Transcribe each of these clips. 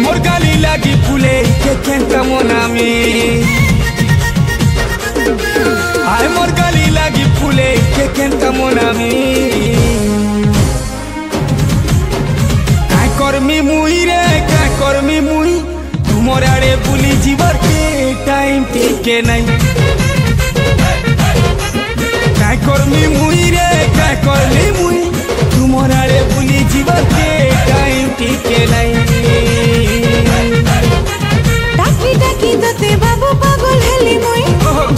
मोर गाली लागी फुले के केंता मोनामी आय मोर गाली लागी फुले के केंता मोनामी काय करमी मुई रे काय करमी मुई तुमर आड़े बुली जीवर के टाइम टिके नहीं काय करमी मुई रे काय करमी मुई तुमर आड़े बुली जीवर के टाइम टिके नहीं डाकी डाकी तोते बाबू पागल हेली मुई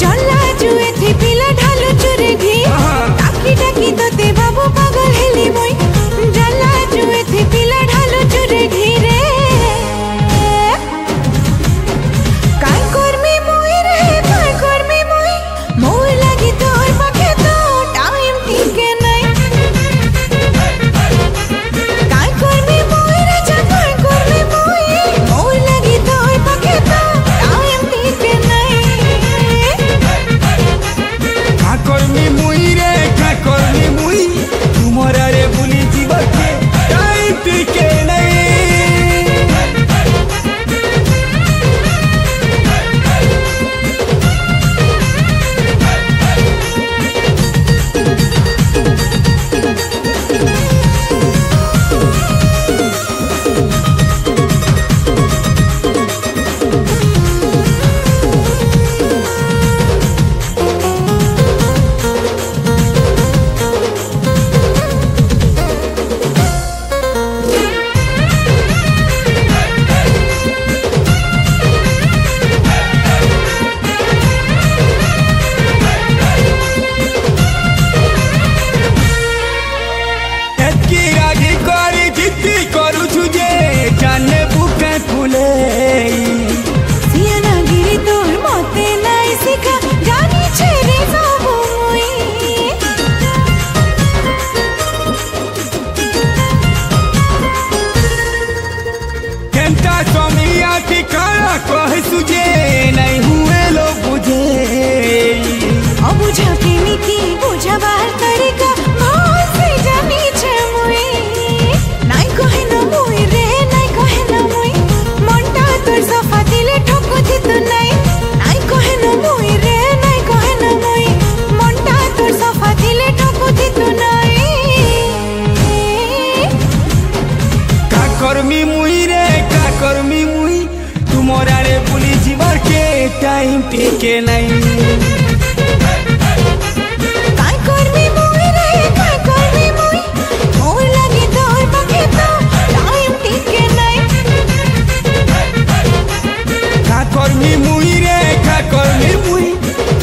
जल्ला जुए थी पिला ढालू चुरे घी डाकी डाकी तोते बाबू पागल हेली मुई जल्ला जुए थी पिला ढालू चुरे घी रे काय करमी मुई रे काय करमी मुई मोर लागी तोर पाखे तो टाइम टिके नहीं काय करमी मुई रे जा काय करमी मुई मोर लागी तोर पाखे तो टाइम टिके नहीं काय करमी मुई रे काय करमी मुई तुमर आड़े बुली जीवर के टाइम टिके नहीं नहीं हुए लोग बुझे अब बुझा प्रेमी की बुझा बाहर तरीका बहुत से जानी छे मुई नाई कहे न मुई रे नाई कहे न मुई मनटा तोर सफा दिले ठोको थी तो नाई कहे न मुई रे नाई कहे न मुई मनटा तोर सफा दिले ठोको थी तो का करमी मुई रे का करमी मुई तुमर आड़े बुली जीवर के टाइम टिके नहीं काय करमी मुई रे काय करमी मुई मोर लागी तोर पाखे तो टाइम टिके नहीं का करमी मुई रे का करमी मुई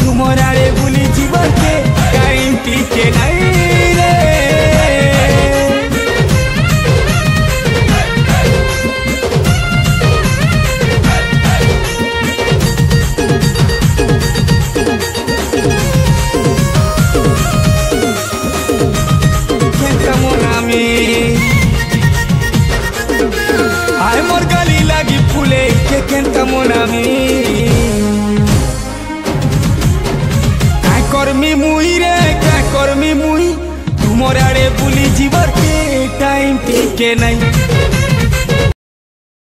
तुमर आड़े बुली जीवर के टाइम टिके नहीं रे आय मोर गाली लागी फुले के केंता मोनामी काय करमी मुई रे काय करमी मुई तुमर आड़े बुली जीवर के टाइम टिके नहीं